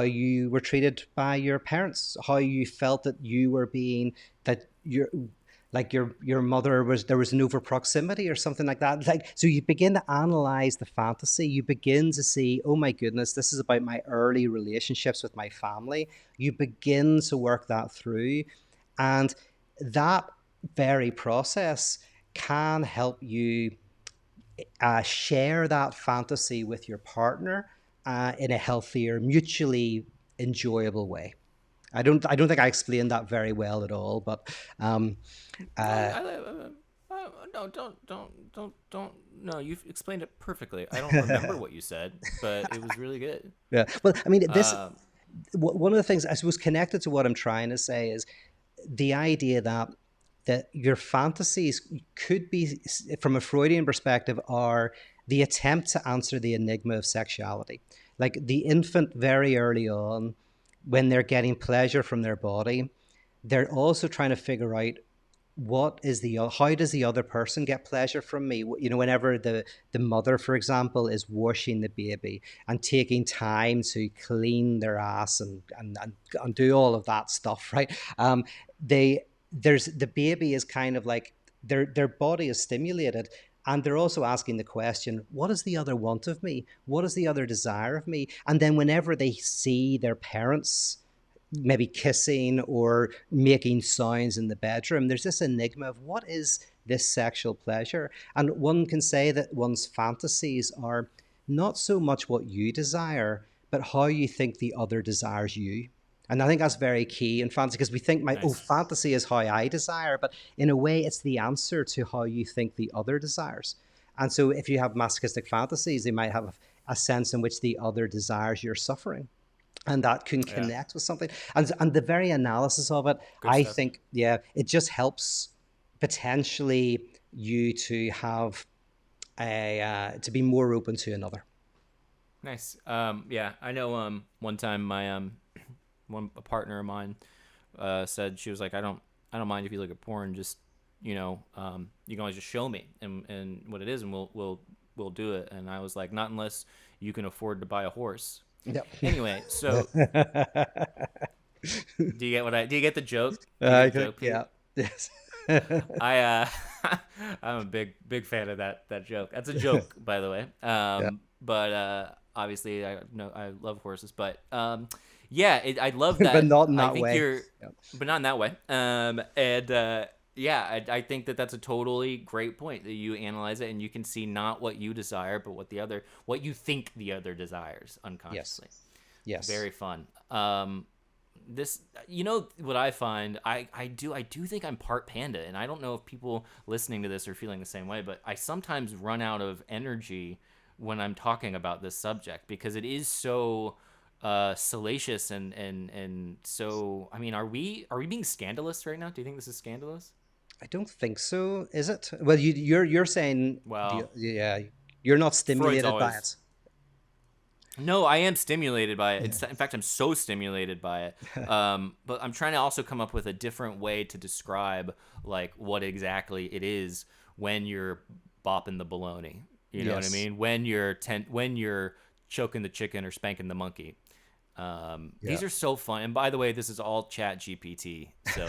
you were treated by your parents, how you felt that you were being, that you're like your mother was, there was an over proximity or something like that. Like, so you begin to analyze the fantasy. You begin to see, oh my goodness, this is about my early relationships with my family. You begin to work that through, and that very process can help you share that fantasy with your partner in a healthier, mutually enjoyable way. I don't think I explained that very well at all, but uh, No, don't. No, you've explained it perfectly. I don't remember what you said, but it was really good. yeah. Well, I mean, Um, one of the things I suppose connected to what I'm trying to say is the idea that your fantasies could be, from a Freudian perspective, are the attempt to answer the enigma of sexuality. Like the infant, very early on, when they're getting pleasure from their body, they're also trying to figure out how does the other person get pleasure from me. Whenever the mother, for example, is washing the baby and taking time to clean their ass and do all of that stuff, right? The baby is kind of like, their body is stimulated, and they're also asking the question, what does the other want of me? What does the other desire of me? And then whenever they see their parents maybe kissing or making sounds in the bedroom, there's this enigma of what is this sexual pleasure. And one can say that one's fantasies are not so much what you desire, but how you think the other desires you. And I think that's very key in fantasy, because we think nice. fantasy is how I desire, but in a way it's the answer to how you think the other desires. And so if you have masochistic fantasies, they might have a sense in which the other desires your suffering, and that can Yeah, connect with something. And the very analysis of it, good I stuff. think, yeah, it just helps potentially you to have to be more open to another. Nice. Yeah, I know. One time my a partner of mine said, she was like, I don't mind if you look at porn. Just you can always just show me and what it is, and we'll do it. And I was like, not unless you can afford to buy a horse. Yep. Anyway, so do you get the joke? Do you get the joke, Yeah. Pete? Yes. I I'm a big fan of that joke. That's a joke, by the way. Yeah. But obviously I know I love horses, but yeah, I love But that. not in I that think way. you're, Yeah. but not in that way. And yeah, I think that that's a totally great point, that you analyze it and you can see not what you desire, but what you think the other desires Yes. unconsciously. Yes. Very fun. This, what I find, I do think I'm part panda, and I don't know if people listening to this are feeling the same way, but I sometimes run out of energy when I'm talking about this subject because it is so salacious and so. I mean, are we being scandalous right now? Do you think this is scandalous? I don't think so. Is it? Well, you're saying, Well, yeah, you're not Freud's stimulated by always. it. No, I am stimulated by it. Yeah. In fact, I'm so stimulated by it. But I'm trying to also come up with a different way to describe like what exactly it is when you're bopping the baloney. You know what I Yes. mean? When you're choking the chicken or spanking the monkey. These Yeah. are so fun. And by the way, this is all Chat GPT. So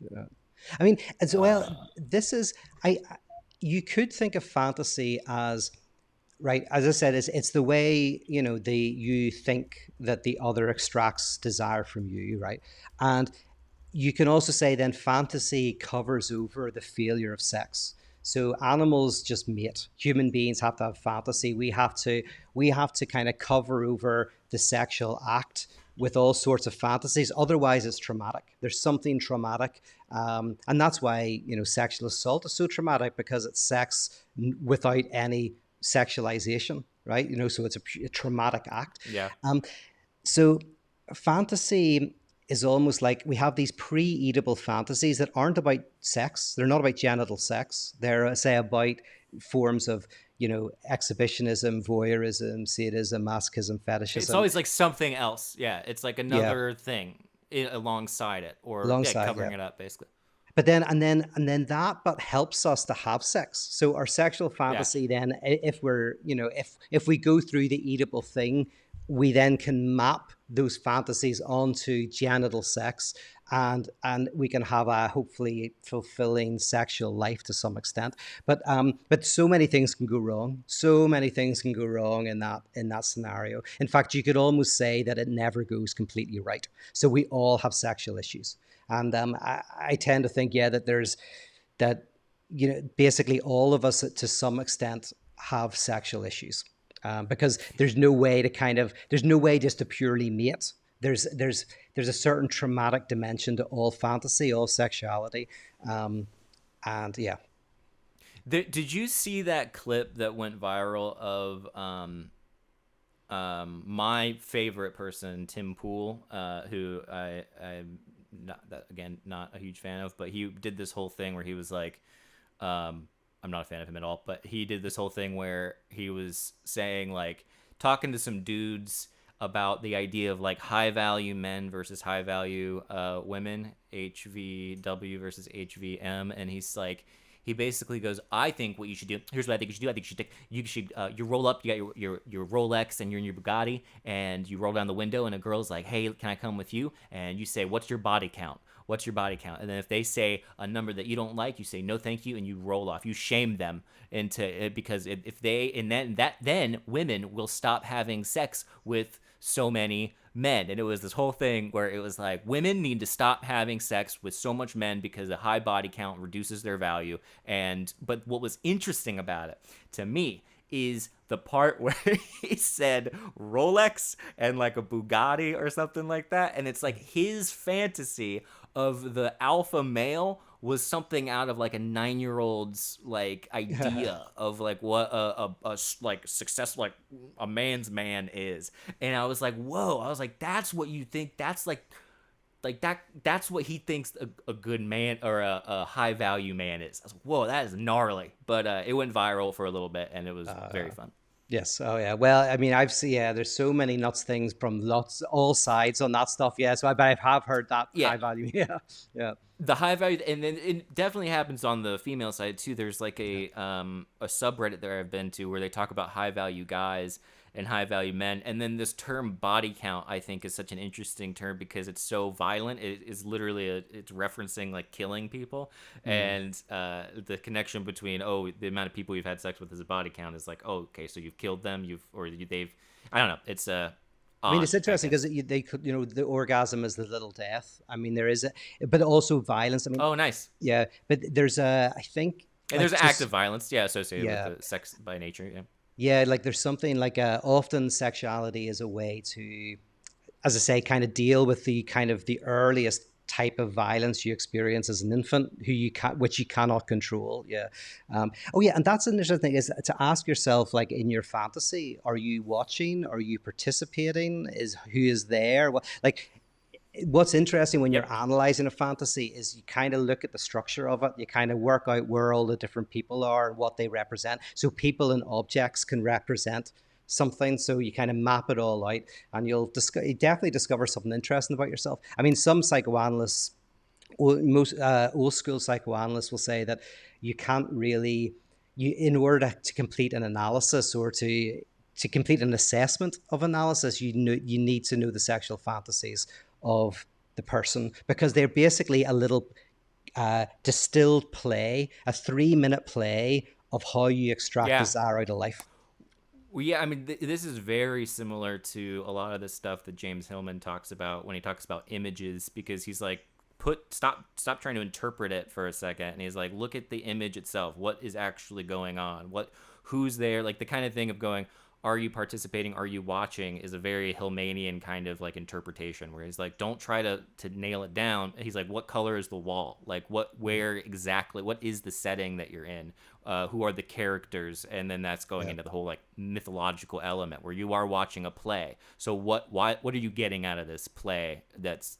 Yeah. I mean, as well, this is you could think of fantasy as, right, as I said, it's the way, the you think that the other extracts desire from you, right? And you can also say then fantasy covers over the failure of sex. So animals just mate. Human beings have to have fantasy. We have to kind of cover over the sexual act with all sorts of fantasies. Otherwise, it's traumatic. There's something traumatic, and that's why sexual assault is so traumatic, because it's sex without any sexualization, right? So it's a traumatic act. yeah. So fantasy is almost like we have these pre-eatable fantasies that aren't about sex. They're not about genital sex. They're, say, about forms of, exhibitionism, voyeurism, sadism, masochism, It's fetishism. always like something else. Yeah, it's like Yeah, another thing alongside it, or yeah, alongside, covering yeah. it up basically. But then and then that but helps us to have sex. So our sexual Yeah. fantasy then, if we're, if we go through the eatable thing, we then can map those fantasies onto genital sex, and we can have a hopefully fulfilling sexual life to some extent. But so many things can go wrong. So many things can go wrong in that scenario. In fact, you could almost say that it never goes completely right. So we all have sexual issues. And I tend to think, yeah, that basically all of us to some extent have sexual issues, because there's no way just to purely mate. There's a certain traumatic dimension to all fantasy, all sexuality, and yeah. Did you see that clip that went viral of my favorite person, Tim Pool, who I'm not that again not a huge fan of, but he did this whole thing where he was like, I'm not a fan of him at all, but he did this whole thing where he was saying like talking to some dudes about the idea of like high value men versus high value women, HVW versus HVM, and he's like he basically goes, I think what you should do. Here's what I think you should do. I think you roll up. You got your Rolex and you're in your Bugatti, and you roll down the window, and a girl's like, hey, can I come with you? And you say, what's your body count? What's your body count? And then if they say a number that you don't like, you say no, thank you, and you roll off. You shame them into it because if they and then women will stop having sex with so many men. And it was this whole thing where it was like women need to stop having sex with so much men because a high body count reduces their value. And but what was interesting about it to me is the part where he said Rolex and like a Bugatti or something like that. And it's like his fantasy of the alpha male was something out of like a 9-year-old's like idea of like what a like success like a man's man is. And I was like, whoa, I was like, that's what you think, that's like that's what he thinks a good man or a high value man is. I was like, whoa, that is gnarly. But it went viral for a little bit and it was very fun. Yes. Oh, yeah. Well, I mean, I've seen, yeah, there's so many nuts things from lots, all sides on that stuff. Yeah. So I have heard that Yeah, high value. Yeah. Yeah. the high value, and then it definitely happens on the female side too. There's like a subreddit there I've been to where they talk about high value guys and high value men, and then this term body count I think is such an interesting term because it's so violent. It is literally it's referencing like killing people, and the connection between the amount of people you've had sex with as a body count is like, oh, okay, so you've killed them, they've, I don't know, it's I mean, odd, it's I interesting because guess. they could, the orgasm is the little death. I mean, there is but also violence. I mean, Oh, nice. yeah, but there's I think, And there's like, just, active violence, yeah, associated with yeah. the sex by nature. Yeah. Yeah, like there's something like often sexuality is a way to, as I say, kind of deal with the kind of the earliest type of violence you experience as an infant, which you cannot control. Yeah. Oh, yeah, and that's an interesting thing is to ask yourself, like in your fantasy, are you watching? Are you participating? Is who is there? What like what's interesting when Yep. you're analyzing a fantasy is you kind of look at the structure of it. You kind of work out where all the different people are and what they represent. So people and objects can represent something. So you kind of map it all out, and you definitely discover something interesting about yourself. I mean, some psychoanalysts, most old school psychoanalysts, will say that you can't really, you in order to complete an analysis or to complete an assessment of analysis, you need to know the sexual fantasies of the person, because they're basically a little distilled play, a 3 minute play of how you extract Yeah. desire out of life. Well, yeah, I mean, this is very similar to a lot of the stuff that James Hillman talks about when he talks about images, because he's like, stop trying to interpret it for a second, and he's like, look at the image itself. What is actually going on? Who's there? Like the kind of thing of going, are you participating? Are you watching? Is a very Hillmanian kind of like interpretation, where he's like, don't try to nail it down. He's like, what color is the wall? Like where exactly? What is the setting that you're in? Who are the characters? And then that's going Yeah. into the whole like mythological element where you are watching a play. So what are you getting out of this play that's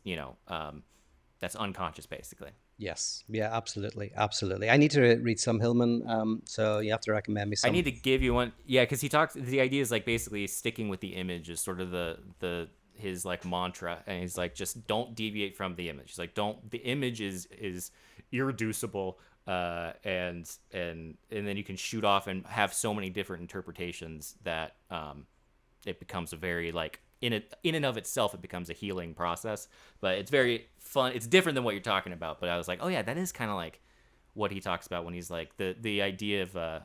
that's unconscious basically? Yes. Yeah. Absolutely. Absolutely. I need to read some Hillman. So you have to recommend me I some. need to give you one. Yeah, because he talks. The idea is like basically sticking with the image is sort of the his like mantra, and he's like, just don't deviate from the image. He's like, don't. The image is irreducible, and then you can shoot off and have so many different interpretations that it becomes a very like in and of itself it becomes a healing process. But it's very fun. It's different than what you're talking about. But I was like, oh yeah, that is kind of like what he talks about when he's like the idea of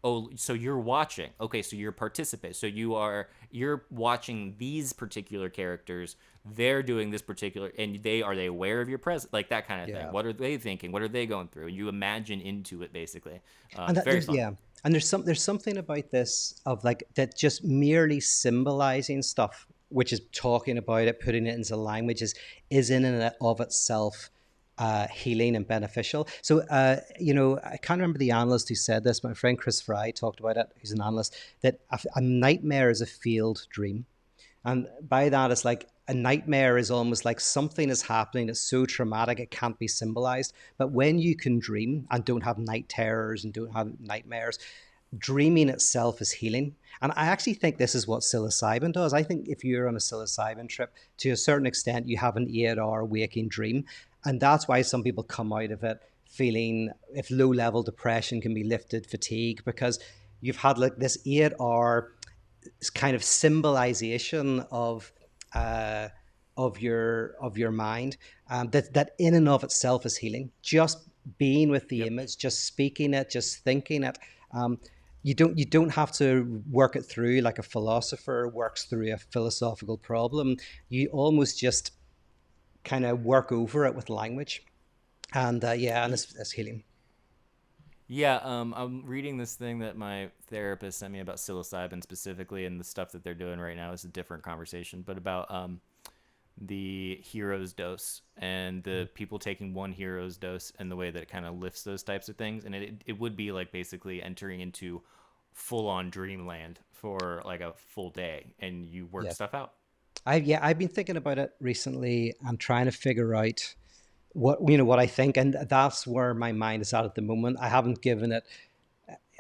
oh, so you're watching, okay, so you're participating, so you're watching these particular characters, they're doing this particular, and they aware of your presence, like that kind of thing. Yeah. What are they thinking, what are they going through, and you imagine into it basically. And It's very fun. yeah, and there's something about this of like that just merely symbolizing stuff, which is talking about it, putting it into language, is in and of itself healing and beneficial. So I can't remember the analyst who said this. My friend Chris Fry talked about it. He's an analyst that a nightmare is a failed dream. And by that, it's like a nightmare is almost like something is happening that's so traumatic it can't be symbolized. But when you can dream and don't have night terrors and don't have nightmares, dreaming itself is healing. And I actually think this is what psilocybin does. I think if you're on a psilocybin trip, to a certain extent, you have an 8 hour waking dream. And that's why some people come out of it feeling, if low level depression can be lifted, fatigue, because you've had like this 8 hour kind of symbolization uh, of your mind, that in and of itself is healing. Just being with the Yep. image, just speaking it, just thinking it. You don't have to work it through like a philosopher works through a philosophical problem. You almost just kind of work over it with language, and yeah, and it's healing. Yeah, I'm reading this thing that my therapist sent me about psilocybin specifically, and the stuff that they're doing right now is a different conversation, but about the hero's dose and the people taking one hero's dose and the way that it kind of lifts those types of things. And it would be like basically entering into full on dreamland for like a full day and you work Yeah, stuff out. I've been thinking about it recently and trying to figure out what I think, and that's where my mind is at the moment. I haven't given it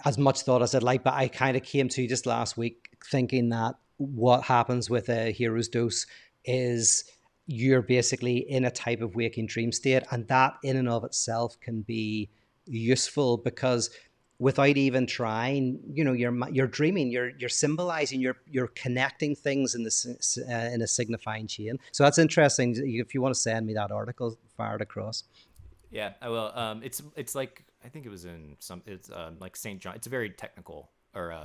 as much thought as I'd like, but I kind of came to just last week thinking that what happens with a hero's dose is you're basically in a type of waking dream state, and that in and of itself can be useful because without even trying, you're dreaming, you're symbolizing, you're connecting things in a signifying chain. So that's interesting. If you want to send me that article, fire it across. Yeah, I will. It's like I think it was in some. It's like St. John. It's a very technical or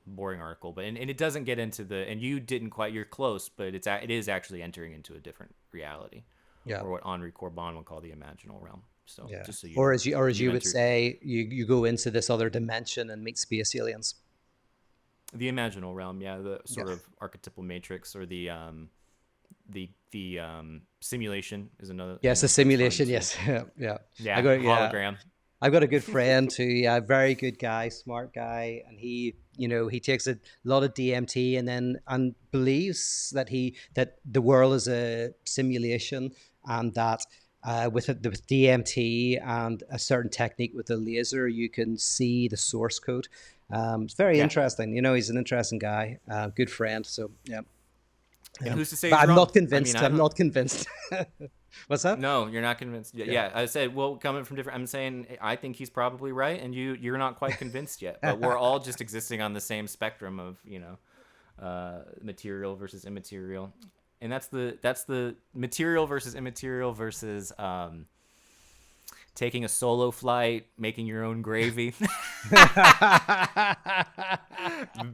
boring article, but and it doesn't get into the. And you didn't quite. You're close, but it is actually entering into a different reality, Yeah. or what Henri Corbin would call the imaginal realm. So Yeah. just so you Or know, as you you've would entered say, you go into this other dimension and meet space aliens. the imaginal realm. Yeah, the Yeah. sort of archetypal matrix, or the simulation is another. Yes, a That's fun simulation. too. Yes. Yeah. I Yeah, got yeah. hologram. I've got a good friend who, yeah, very good guy, smart guy, and he takes a lot of DMT and believes that the world is a simulation, and that with DMT and a certain technique with a laser, you can see the source code. It's very Yeah, interesting. He's an interesting guy, good friend. So yeah, and who's to say but he's I'm wrong? not I mean, convinced. I I'm don't. not convinced. What's that? No, you're not convinced. Yeah, Yeah. yeah, I said, well, coming from different. I'm saying I think he's probably right, and you're not quite convinced yet. But we're all just existing on the same spectrum of material versus immaterial, and that's the material versus immaterial versus taking a solo flight, making your own gravy.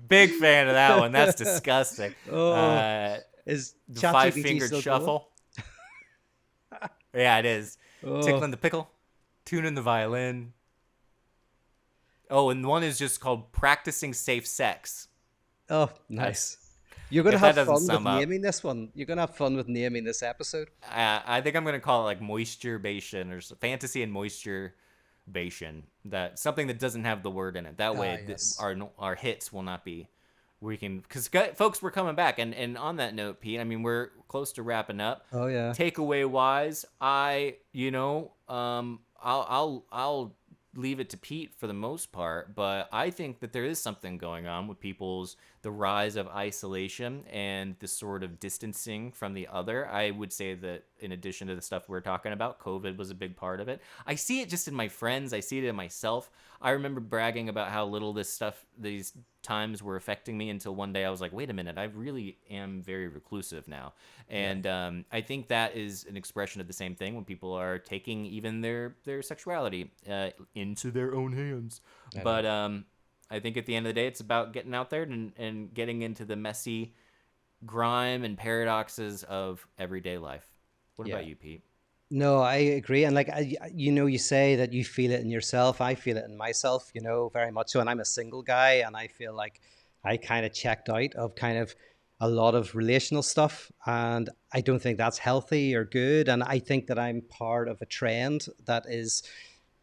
Big fan of that one. That's disgusting. Oh, is The five ChatGPT fingered still going? shuffle. Yeah, it is. Oh, Tickling the pickle, tuning the violin. Oh, and one is just called practicing safe sex. oh, That's nice. You're gonna if that have doesn't fun with sum up. naming this one. You're gonna have fun with naming this episode. I think I'm gonna call it like moisturbation or fantasy and moisturbation. That something that doesn't have the word in it. That Ah, way, yes. our hits will not be. We can because folks, we're coming back, and on that note, Pete. I mean, we're close to wrapping up. Oh yeah. Takeaway wise, I'll leave it to Pete for the most part, but I think that there is something going on with people's the rise of isolation and the sort of distancing from the other. I would say that in addition to the stuff we're talking about, COVID was a big part of it. I see it just in my friends, I see it in myself. I remember bragging about how little these times were affecting me until one day I was like, wait a minute, I really am very reclusive now. Yeah. And I think that is an expression of the same thing when people are taking even their sexuality into their own hands. I know. But I think at the end of the day, it's about getting out there and getting into the messy grime and paradoxes of everyday life. What Yeah. about you, Pete? No, I agree. And like, you say that you feel it in yourself. I feel it in myself, very much so. And I'm a single guy, and I feel like I kind of checked out of kind of a lot of relational stuff. And I don't think that's healthy or good. And I think that I'm part of a trend that is,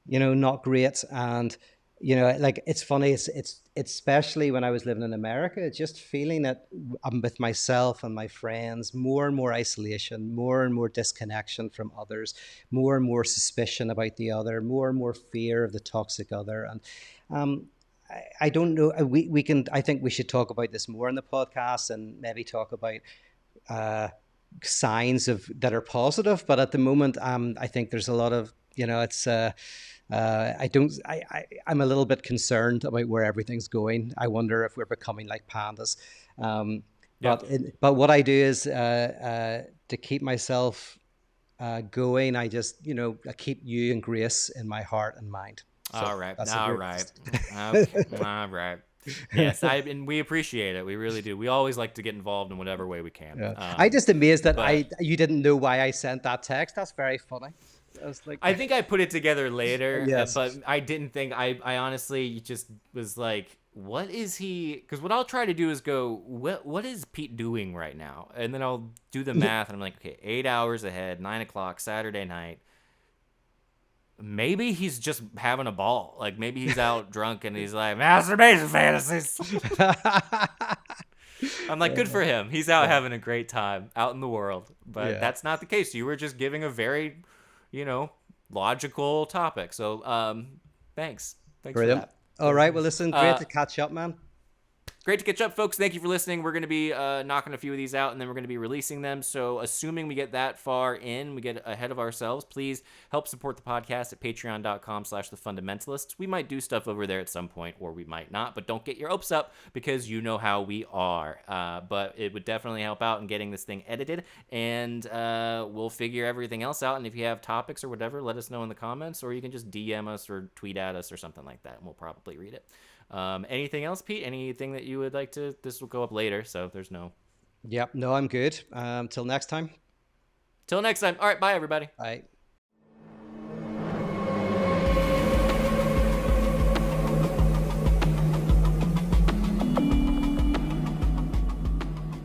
not great. And, like, it's funny. It's especially when I was living in America, just feeling that I'm with myself and my friends, more and more isolation, more and more disconnection from others, more and more suspicion about the other, more and more fear of the toxic other. And I don't know. We can. I think we should talk about this more in the podcast and maybe talk about signs of that are positive. But at the moment, I think there's a lot of it's. I don't. I'm a little bit concerned about where everything's going. I wonder if we're becoming like pandas. Um, Yeah. but what I do is to keep myself going. I just I keep you and Grace in my heart and mind. So All right. that's a All great. right. Okay. All right. Yes, and we appreciate it. We really do. We always like to get involved in whatever way we can. Yeah. I just amazed that But you didn't know why I sent that text. That's very funny. I was like, I think I put it together later, yes, but I didn't think I honestly just was like, what is he? Because what I'll try to do is go, what is Pete doing right now? And then I'll do the math, and I'm like, okay, 8 hours ahead, 9 o'clock Saturday night. Maybe he's just having a ball. Like maybe he's out drunk and he's like masturbation fantasies. I'm like, good for him. He's out having a great time out in the world. But yeah, that's not the case. You were just giving a very, logical topic. So, thanks. Thanks for brilliant. that. That All was right, well, nice. listen, great to catch up, man. Great to catch up, folks. Thank you for listening. We're going to be knocking a few of these out, and then we're going to be releasing them. So assuming we get that far in, we get ahead of ourselves, please help support the podcast at patreon.com/thefundamentalists. We might do stuff over there at some point, or we might not, but don't get your hopes up because you know how we are. But it would definitely help out in getting this thing edited, and we'll figure everything else out. And if you have topics or whatever, let us know in the comments, or you can just DM us or tweet at us or something like that, and we'll probably read it. Anything else, Pete? Anything that you would like to? This will go up later, so there's no. Yep, no, I'm good. Till next time. Till next time. All right, bye, everybody. Bye.